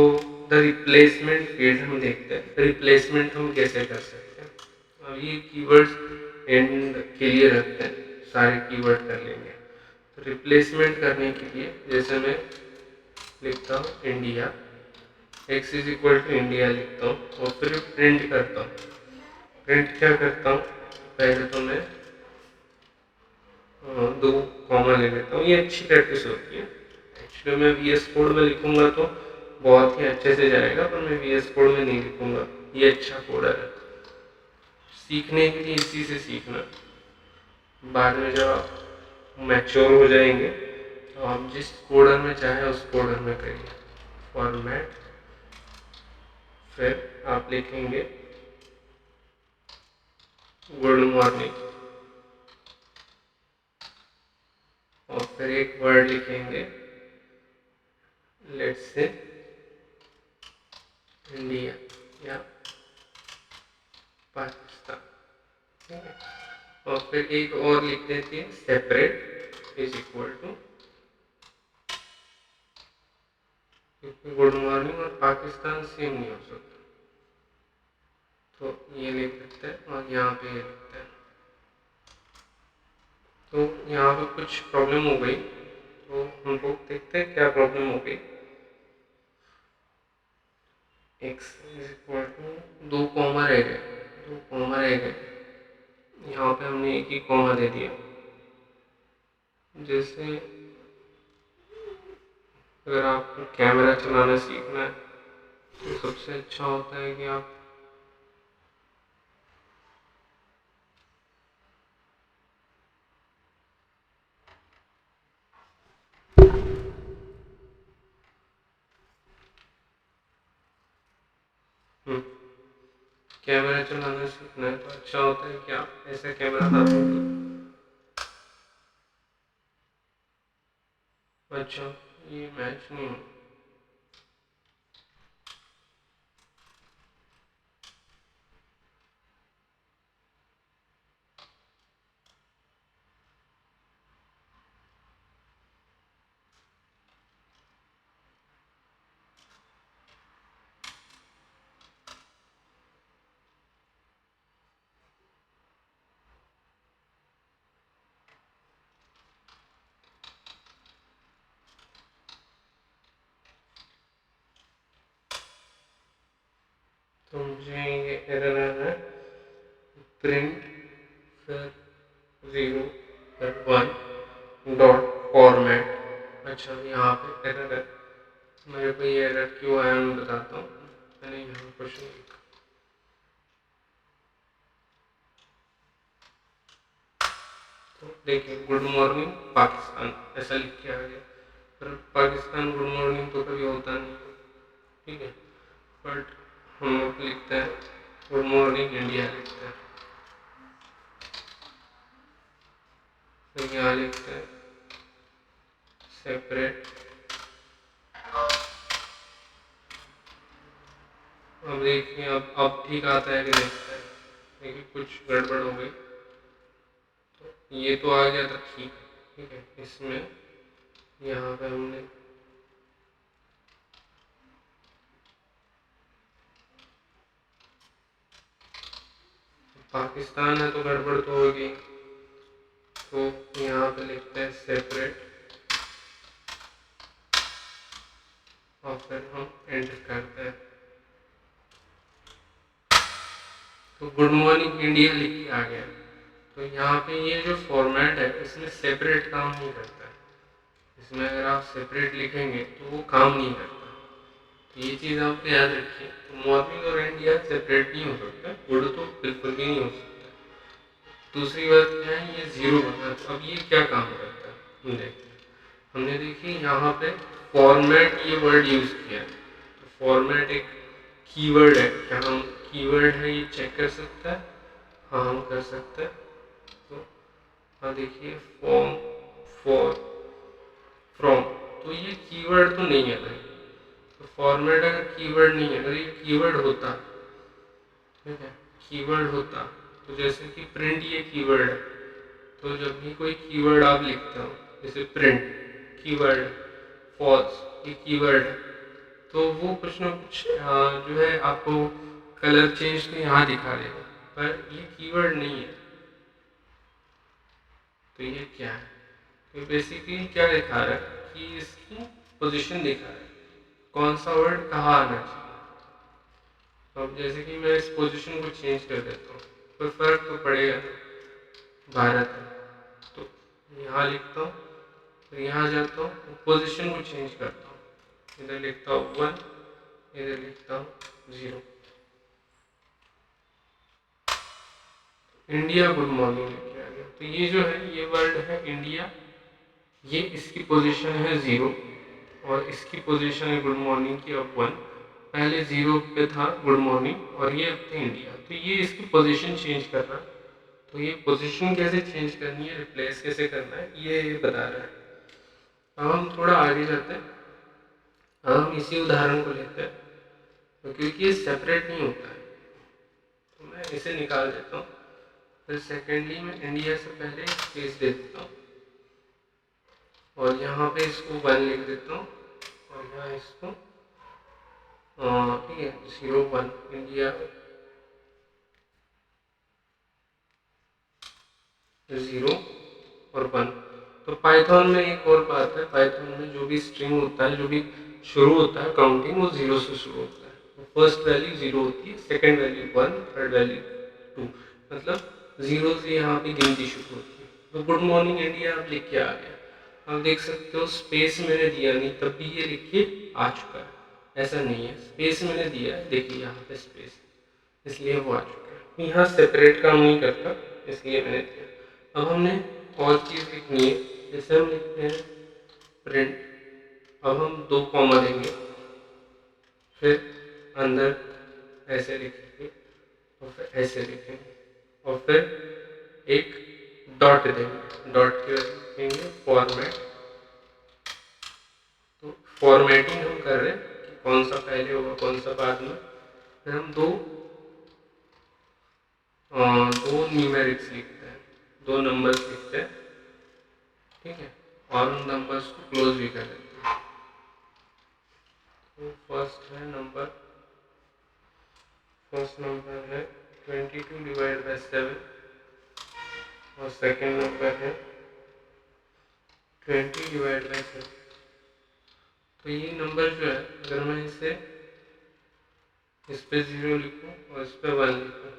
द रिप्लेसमेंट फील्ड हम देखते हैं, रिप्लेसमेंट हम कैसे कर सकते हैं। अब ये कीवर्ड्स एंड के लिए रखते हैं, सारे कीवर्ड कर लेंगे। तो रिप्लेसमेंट करने के लिए जैसे मैं लिखता हूँ India, x is equal to India लिखता हूँ और फिर प्रिंट करता हूँ। प्रिंट क्या करता हूँ, पहले तो मैं दो कॉमा ले लेता हूँ, ये अच्छी प्रैक्टिस होती है। एक्चुअली मैं VS कोड में लिखूंगा तो बहुत ही अच्छे से जाएगा, पर मैं VS कोड में नहीं लिखूंगा, ये अच्छा कोड है। सीखने के लिए इसी से सीखना, बाद में जब आप मैच्योर हो जाएंगे तो आप जिस कोडर में चाहे उस कोडर में करिए। फॉर्मेट, फिर आप लिखेंगे गुड मॉर्निंग और फिर एक वर्ड लिखेंगे लेट्स से इंडिया या पाकिस्तान, ठीक है। और फिर एक और लिख देते हैं सेपरेट इज इक्वल टू, क्योंकि गुड मॉर्निंग और पाकिस्तान सेम नहीं हो सकता, तो ये लिख देते हैं और यहाँ पे ये लिखते हैं। तो यहाँ पे कुछ प्रॉब्लम हो गई, तो हम लोग देखते हैं क्या प्रॉब्लम हो गई। x इज इक्वल टू, दो कॉमा रह गए, यहाँ पे हमने एक ही कॉमा दे दिया। जैसे अगर आपको कैमरा चलाना सीखना है तो सबसे अच्छा होता है कि आप कैमरा चलाना सीखना है तो अच्छा होता है कि आप ऐसा कैमरा हाथ में, अच्छा ये मैच नहीं हो, तो मुझे ये एरर आ रहा है, प्रिंट फिर 0 फिर 1 डॉट फॉर्मेट। अच्छा यहाँ पे एरर है, मेरे को ये एरर क्यों आया मैं बताता हूँ। मैंने यहाँ कुछ नहीं लिखा, तो देखिए गुड मॉर्निंग पाकिस्तान ऐसा लिख के आ गया, पर पाकिस्तान गुड मॉर्निंग तो कभी होता नहीं है, ठीक है। बट हम लोग लिखते हैं गुड मॉर्निंग इंडिया लिखते हैं, तो यहाँ लिखते हैं सेपरेट। अब देखिए अब ठीक आता है कि देखते हैं, देखिए कुछ गड़बड़ हो गई, तो ये तो आ गया था ठीक, ठीक है। इसमें यहाँ पे हमने पाकिस्तान है तो गड़बड़ तो होगी, तो यहाँ पे लिखते हैं सेपरेट और फिर हम एंटर करते हैं। तो गुड मॉर्निंग इंडिया लिख के आ गया। तो यहाँ पे ये जो फॉर्मेट है इसमें सेपरेट काम नहीं करता है। इसमें अगर आप सेपरेट लिखेंगे तो वो काम नहीं करता। तो ये चीज़ आप याद रखिए। तो मॉर्निंग और इंडिया सेपरेट नहीं हो सकता, गुड तो बिल्कुल भी नहीं हो सकता। दूसरी बात क्या है, ये जीरो बना। तो अब ये क्या काम करता है हम देखते हैं। हमने देखी यहाँ पे फॉर्मेट ये वर्ड यूज़ किया है। तो फॉर्मेट एक कीवर्ड है, क्या हम कीवर्ड है ये चेक कर सकता है? हाँ हम कर सकते हैं। तो हाँ देखिए फॉर्म फॉर फ्रॉम, तो ये कीवर्ड तो नहीं है भाई। तो फॉर्मेट अगर कीवर्ड नहीं है, अगर ये कीवर्ड होता, ठीक है, कीवर्ड होता तो जैसे कि प्रिंट ये कीवर्ड है। तो जब भी कोई कीवर्ड आप लिखते हो, जैसे प्रिंट कीवर्ड, फॉल्स ये कीवर्ड है, तो वो कुछ ना कुछ जो है आपको कलर चेंज तो यहाँ दिखा देगा, पर ये कीवर्ड नहीं है। तो ये क्या है? तो बेसिकली क्या दिखा रहा है कि इसकी पोजीशन दिखा रहा है, कौन सा वर्ड कहाँ आना चाहिए। तो अब जैसे कि मैं इस पोजीशन को चेंज कर देता हूँ, कोई फर्क तो पड़ेगा नहीं, भारत है तो यहाँ लिखता हूँ, तो यहाँ जाता हूँ, पोजीशन को चेंज करता हूँ, इधर लिखता हूँ 1, इधर लिखता हूँ 0। इंडिया गुड मॉर्निंग लिख आ गया। तो ये जो है ये वर्ड है इंडिया, ये इसकी पोजीशन है 0 और इसकी पोजीशन है गुड मॉर्निंग की अब 1। पहले 0 पे था गुड मॉर्निंग और ये अब थे इंडिया, तो ये इसकी पोजीशन चेंज कर रहा है। तो ये पोजीशन कैसे चेंज करनी है, रिप्लेस कैसे करना है, ये बता रहा है। अब हम थोड़ा आगे जाते हैं। अब हम इसी उदाहरण को लेते हैं, तो क्योंकि ये सेपरेट नहीं होता है तो मैं इसे निकाल देता हूँ। फिर सेकेंडली मैं इंडिया से पहले स्पेस दे देता हूँ और यहाँ पे इसको 1 लिख देता हूँ और यहाँ इसको ठीक है 0 1 इंडिया 0 और 1। तो पाइथन में एक और बात है, पाइथन में जो भी स्ट्रिंग होता है, जो भी शुरू होता है काउंटिंग, वो 0 से शुरू होता है। फर्स्ट वैल्यू 0 होती है, सेकेंड वैल्यू 1, थर्ड वैल्यू 2, मतलब 0 से यहाँ पे गिनती शुरू होती है। तो गुड मॉर्निंग इंडिया आप लिख के आ गया। आप देख सकते हो स्पेस मैंने दिया नहीं तब भी ये लिख के आ चुका है, ऐसा नहीं है। स्पेस मैंने दिया है, देखिए यहाँ पे स्पेस, इसलिए वो आ चुका है। यहाँ सेपरेट काम नहीं करता, इसलिए मैंने दिया। अब हमने और चीज़ लिखनी है, जैसे हम लिखते हैं प्रिंट। अब हम 2 कॉमा देंगे, फिर अंदर ऐसे लिखेंगे और फिर ऐसे लिखेंगे और फिर एक डॉट देंगे, डॉट के बाद लिखेंगे फॉर्मेट। तो फॉर्मेटिंग हम कर रहे हैं कि कौन सा पहले होगा कौन सा बाद में। फिर हम दो न्यूमेरिक्स लिखते हैं, 2 नंबर्स लिखते हैं, ठीक है, और उन नंबर्स को क्लोज भी कर देते हैं। तो फर्स्ट नंबर है 22 डिवाइड बाई 7 और सेकेंड नंबर है 20 डिवाइड बाई 7। तो ये नंबर जो है अगर मैं इस पे 0 लिखूँ और इस पे 1 लिखूँ,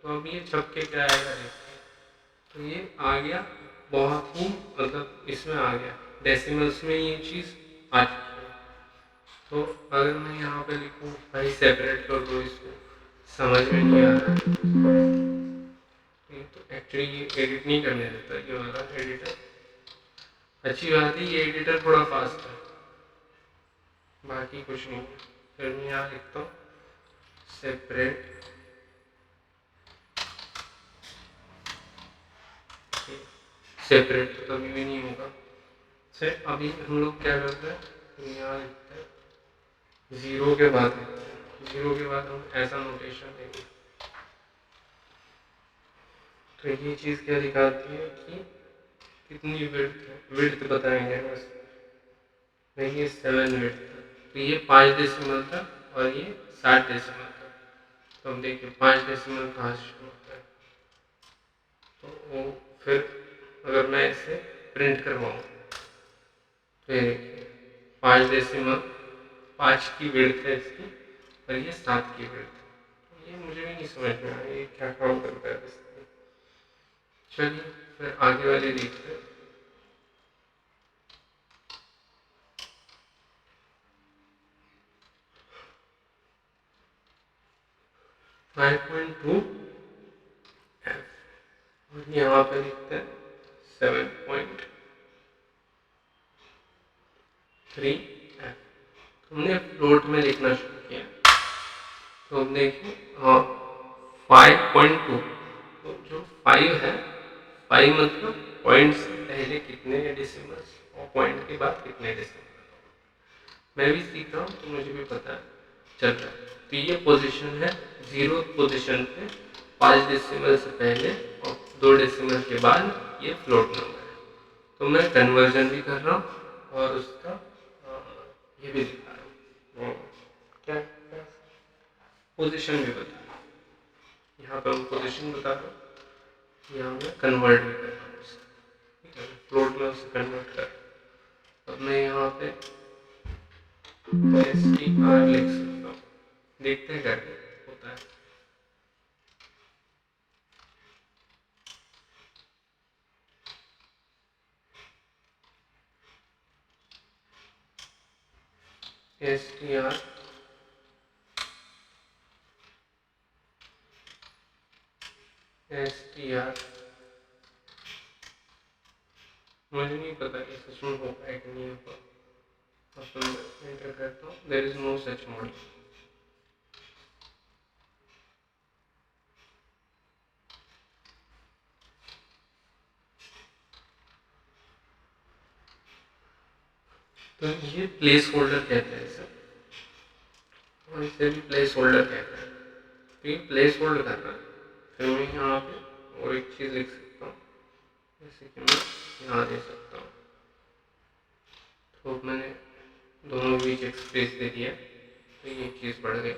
तो अब ये छप के क्या आएगा देखिए। तो ये आ गया, बहुत ही मतलब इसमें आ गया, डेसिमल्स में ये चीज़ आ चुकी है। तो अगर मैं यहाँ पे लिखूँ भाई सेपरेट कर दो इसको, समझ में नहीं आ रहा है, तो एक्चुअली ये एडिट नहीं करने देता ये वाला एडिटर। अच्छी बात है ये एडिटर थोड़ा फास्ट है, बाकी कुछ नहीं है। फिर मैं यहाँ लिखता हूँ सेपरेट, सेपरेट तो कभी भी नहीं होगा। से अभी हम लोग क्या करते हैं, यहाँ लिखते हैं 0 के बाद लिखते हैं, 0 के बाद हम ऐसा नोटेशन देंगे। तो ये चीज़ क्या दिखाती है कि कितनी विड्थ बताएंगे बस। देखिए 7 विड्थ, तो ये 5 डेसिमल तक और ये 7 डेसिमल तक। तो हम देखिए 5 डेसिमल कहाँ से शुरू होता है, तो फिर अगर मैं इसे प्रिंट करवाऊँ तो ये देखिए 5 की विड्थ है इसकी और ये 7 की विड्थ। तो ये मुझे भी नहीं समझ में आया ये क्या काम करता है इसमें। चलिए फिर आगे वाली देखते हैं। 5.2 और यहाँ पे लिखते हैं 7.3 एफ। हमने फ्लोट में लिखना शुरू किया तो अब देखिए हाँ 5.2 तो जो 5 है 5 मतलब पॉइंट से पहले कितने डेसिमल्स और पॉइंट के बाद कितने डेसिमल। मैं भी सीख रहा हूँ तो मुझे भी पता चल रहा है। तो ये पोजीशन है 0 पोजीशन पे 5 डेसिमल से पहले और 2 डेसिमल के बाद ये फ्लोट नंबर है। तो मैं कन्वर्जन भी कर रहा हूँ और उसका ये भी दिखा रहा हूँ क्या पोजीशन भी बता रहा हूँ। यहाँ पर हम पोजीशन बता रहा हूँ, यहाँ मैं कन्वर्ट भी कर रहा हूँ उसे, ठीक है फ्लोट में उसे कन्वर्ट कर। अब मैं यहाँ पे STR लिख सकता हूँ, देखते हैं करके होता है। STR मुझे नहीं पता कि सच में होगा कि नहीं होगा। अब मैं एंटर करता हूँ, there is no such mode. तो ये प्लेस होल्डर कहते हैं इसे, और इसे भी प्लेस होल्डर कहते हैं। तो ये प्लेस होल्ड करना है। फिर मैं यहाँ पे और एक चीज़ लिख सकता हूँ, जैसे कि मैं यहाँ दे सकता हूँ। तो मैंने दोनों बीच एक स्पेस दे दिया तो ये चीज़ बढ़ गई।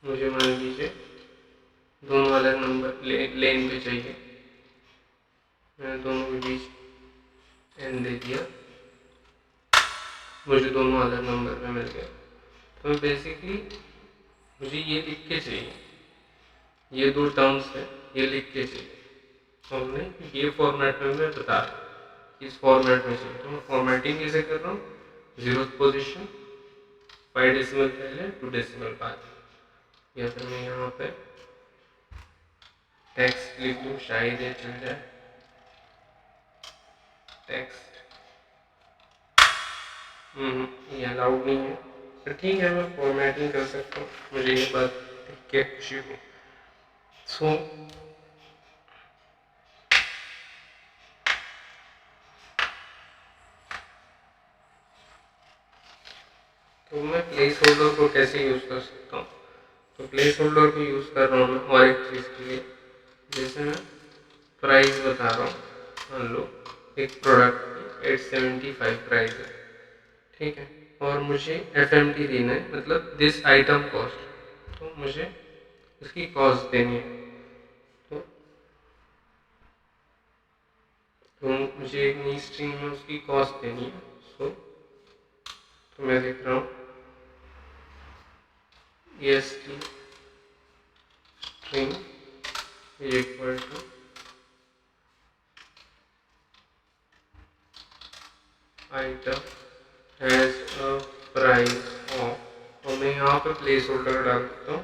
मुझे मान लीजिए दोनों अलग नंबर लेन पे चाहिए, मैंने दोनों के बीच n दे दिया, मुझे दोनों अलग नंबर में मिल गया। तो बेसिकली मुझे ये लिख के चाहिए, ये दो टर्म्स है ये लिख के चाहिए। तो हमने ये फॉर्मेट में मैं बता रहा इस फॉर्मेट में चाहिए। तो मैं फॉर्मेटिंग कैसे कर रहा हूँ, 0th पोजीशन 5 डेसिमल पहले 2 डेसिमल बाद, या फिर मैं यहाँ पे टेक्स्ट लिख दूँ, शायद ये चल जाए। टेक्स्ट ये अलाउड नहीं है, तो ठीक है मैं फॉर्मेटिंग कर सकता हूँ, मुझे ये बात देख के खुशी हुई। सो तो मैं प्लेस होल्डर को कैसे यूज़ कर सकता हूँ। तो प्लेस होल्डर को यूज़ कर रहा हूँ मैं और एक चीज़ के लिए, जैसे मैं प्राइस बता रहा हूँ, मान लो एक प्रोडक्ट 875 प्राइस है, ठीक है, और मुझे FMT देना है, मतलब दिस आइटम कॉस्ट। तो मुझे इसकी कॉस्ट देनी है। तो मुझे एक नई स्ट्रिंग में उसकी कॉस्ट देनी है। तो मैं लिख रहा हूँ EST string is equal to item has a price of, और मैं यहाँ पे प्लेस होल्डर डाल देता हूँ,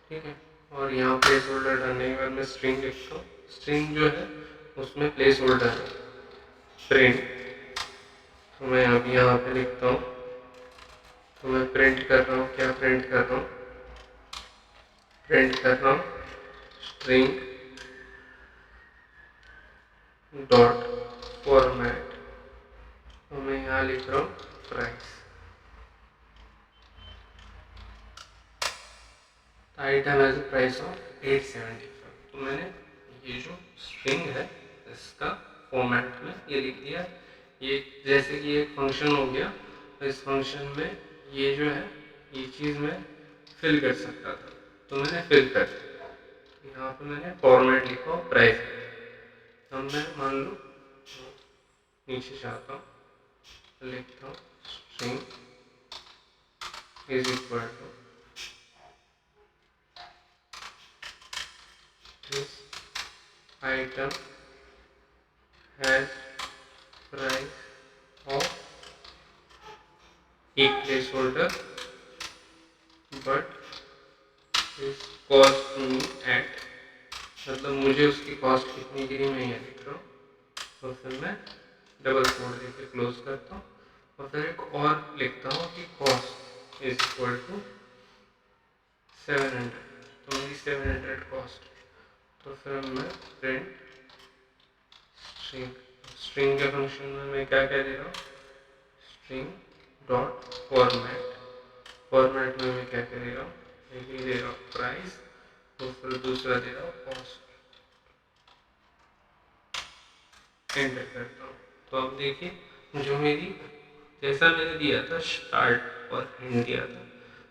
ठीक है, और यहाँ प्लेस होल्डर डालने के बाद मैं स्ट्रिंग लिखता हूँ। स्ट्रिंग जो है उसमें प्लेस होल्डर है प्रिंट, तो मैं अभी यहाँ पे लिखता हूँ। तो मैं प्रिंट कर रहा हूँ, क्या प्रिंट कर रहा हूँ, प्रिंट कर रहा हूँ स्ट्रिंग डॉट फॉर्मेट। तो मैं यहाँ लिख रहा हूँ price. Item has price of 875। तो मैंने ये जो स्ट्रिंग है इसका फॉर्मेट में ये लिख दिया। ये जैसे कि एक फंक्शन हो गया, तो इस फंक्शन में ये जो है ये चीज़ मैं फिल कर सकता था। तो मैंने फिल कर दिया। यहाँ पे मैंने फॉर्मेट लिखा प्राइस। अब मैं मान लो नीचे जाता हूँ, लिखता हूँ string is equal to this item has price of एक placeholder but is cost me eight, मतलब मुझे उसकी कॉस्ट कितनी गिरी मैं यहाँ लिख रहा हूँ। तो फिर मैं डबल कोड देके क्लोज करता हूँ और फिर एक और लिखता हूँ कि कॉस्ट इज इक्वल टू 700, तो मेरी 700 कॉस्ट। तो फिर मैं प्रिंट स्ट्रिंग, स्ट्रिंग के फंक्शन में मैं क्या क्या दे रहा हूँ, स्ट्रिंग डॉट फॉर्मेट, फॉर्मेट में मैं क्या क्या दे रहा हूँ, एक ही दे रहा हूँ प्राइस, तो फिर दूसरा दे रहा हूँ कॉस्ट, एंटर करता हूँ। तो अब देखिए जो मेरी जैसा मैंने दिया था स्टार्ट और एंड दिया था,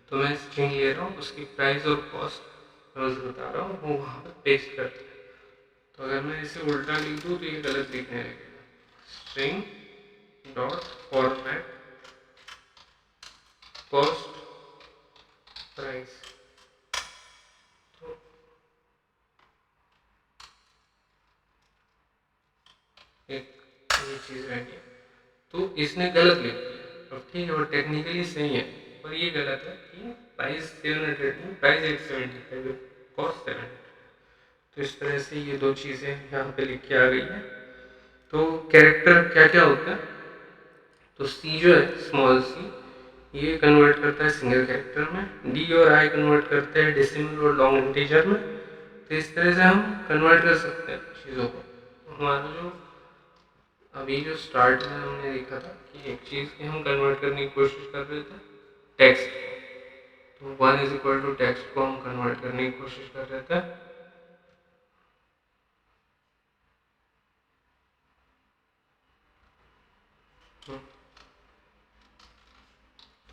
तो मैं स्ट्रिंग ले रहा हूँ, उसकी प्राइस और कॉस्ट मैं उसे बता रहा हूँ, वो वहाँ पर पेस्ट करता है। तो अगर मैं इसे उल्टा लिख दूँ तो ये गलत लिखने लगेगा, string dot format cost price. तो एक ये चीज़ रह गई, तो इसने गलत लिख दिया। अब ठीक है वो टेक्निकली सही है, पर ये गलत है कि प्राइस 700 नहीं, प्राइस 875, कॉस्ट 700। तो इस तरह से ये दो चीज़ें यहाँ पे लिख के आ गई है। तो कैरेक्टर क्या क्या होता है, तो सी जो है स्मॉल सी, ये कन्वर्ट करता है सिंगल कैरेक्टर में, डी और आई कन्वर्ट करते हैं डेसिमल और लॉन्ग इंटीजर में। तो इस तरह से हम कन्वर्ट कर सकते हैं चीज़ों को। तो हमारा जो अभी जो स्टार्ट में हमने देखा था कि एक चीज़ की हम कन्वर्ट करने की कोशिश कर रहे थे टेक्स्ट को, तो 1 इज इक्वल टू टेक्स्ट को हम कन्वर्ट करने की कोशिश कर रहे थे।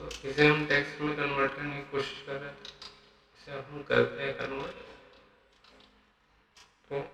तो इसे हम टेक्स्ट में कन्वर्ट करने की कोशिश कर रहे थे, इसे हम करते हैं कन्वर्ट। तो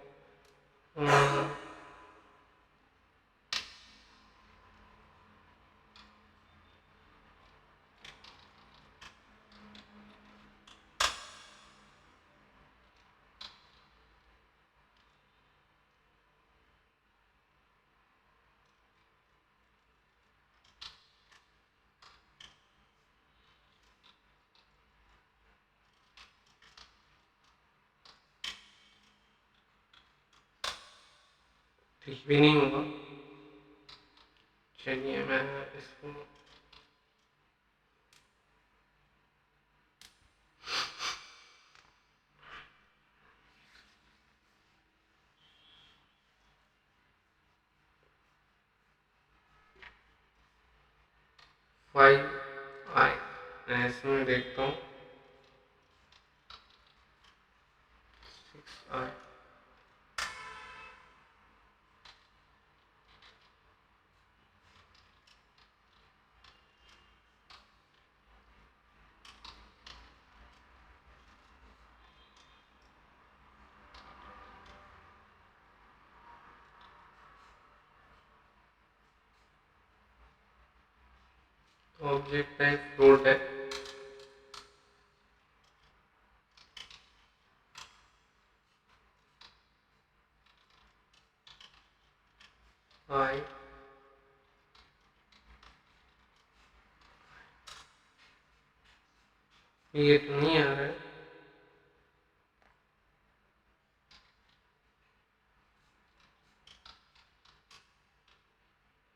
ठीक भी नहीं होगा, चलिए मैं इसको फाइव आई, मैं इसमें देखता हूँ 6i। ऑब्जेक्ट टाइप फ्लोट है, आई ये तो नहीं आ रहा है,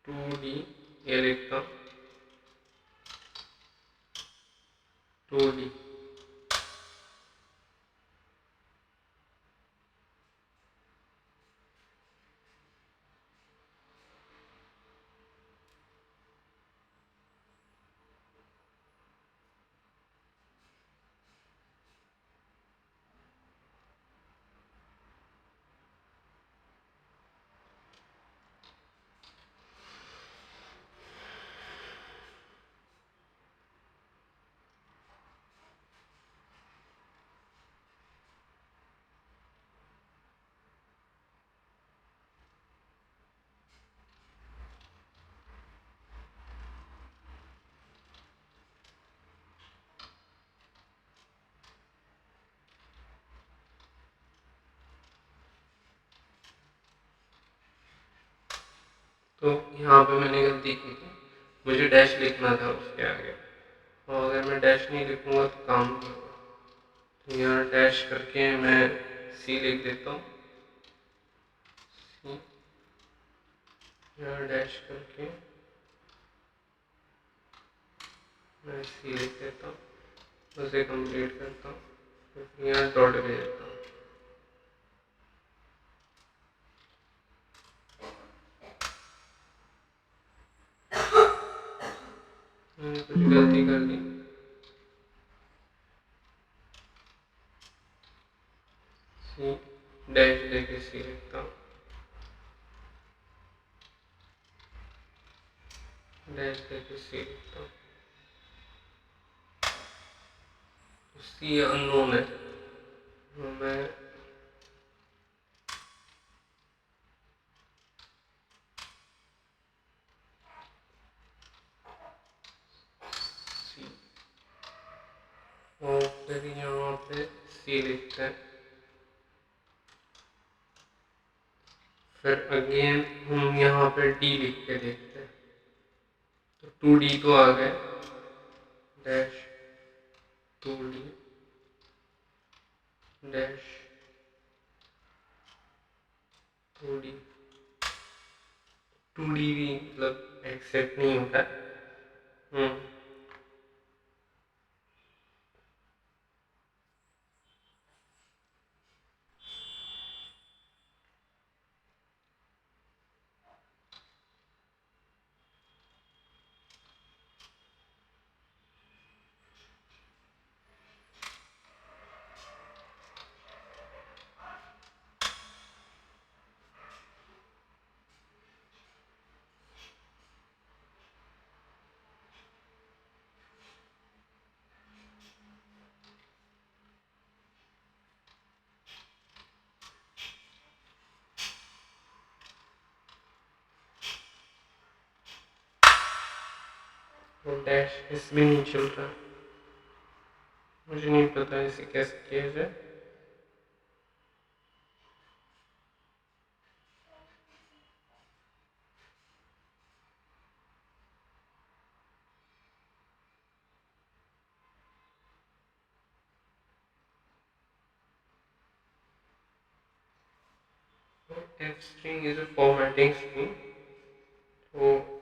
2D ये लिखता हूँ 2D। तो यहाँ पे मैंने गलती की थी, मुझे डैश लिखना था उसके आगे, और अगर मैं डैश नहीं लिखूँगा तो काम नहीं होगा। तो यहाँ डैश करके मैं सी लिख देता हूँ, यहाँ डैश करके मैं सी लिख देता हूँ, उसे कंप्लीट करता हूँ, यहाँ डॉट भेज देता हूँ। मैंने कुछ गलती कर दी, सी डैश लेके सी लिखता हूँ, डैश लेके सी लिखता हूँ। सी अननोन है, तो मैं सी, और फिर यहाँ पे सी लिखते हैं, फिर अगेन हम यहाँ पे डी लिख के देखते हैं, तो 2D तो आ गए, dash 2D dash 2D 2D भी मतलब एक्सेप्ट नहीं होता है। और डैश इसमें नहीं चल रहा, मुझे नहीं पता इसे कैसे किया जाए। F string is a formatting string, तो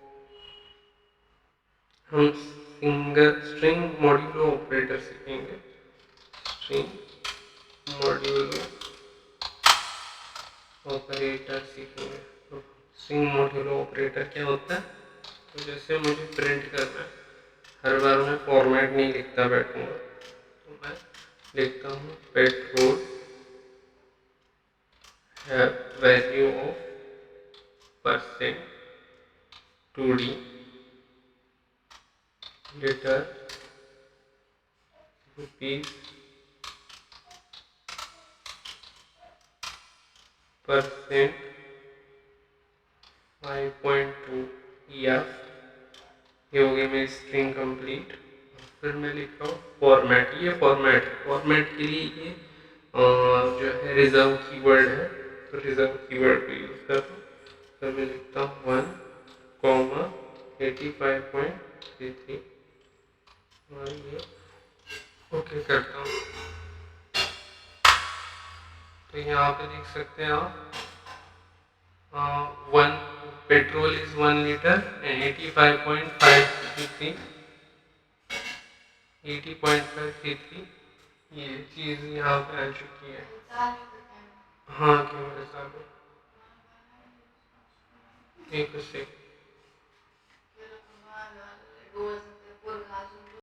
हम सिंगल स्ट्रिंग मॉड्यूलो ऑपरेटर सीखेंगे, स्ट्रिंग मॉड्यूलो ऑपरेटर सीखेंगे। तो स्ट्रिंग मॉड्यूलो ऑपरेटर क्या होता है, तो जैसे मुझे प्रिंट करना है, हर बार मैं फॉर्मेट नहीं लिखता बैठूंगा, तो मैं लिखता हूँ petrol have value of percent 2D litre rupees percent 5.2 F, ये हो गई मेरी स्ट्रिंग कंप्लीट। फिर मैं लिख रहा हूँ फॉर्मेट, ये फॉर्मेट के लिए ये जो है रिजर्व कीवर्ड है, तो रिजर्व कीवर्ड को यूज़ करता हूँ। फिर मैं लिखता हूँ 1,85.33 और ये ओके करता हूँ। तो यहाँ पे देख सकते हैं आप, one petrol is 1 litre and 80.533 ये चीज़ यहाँ पे आ चुकी है। हाँ कैमरे साथ एक सेकंड।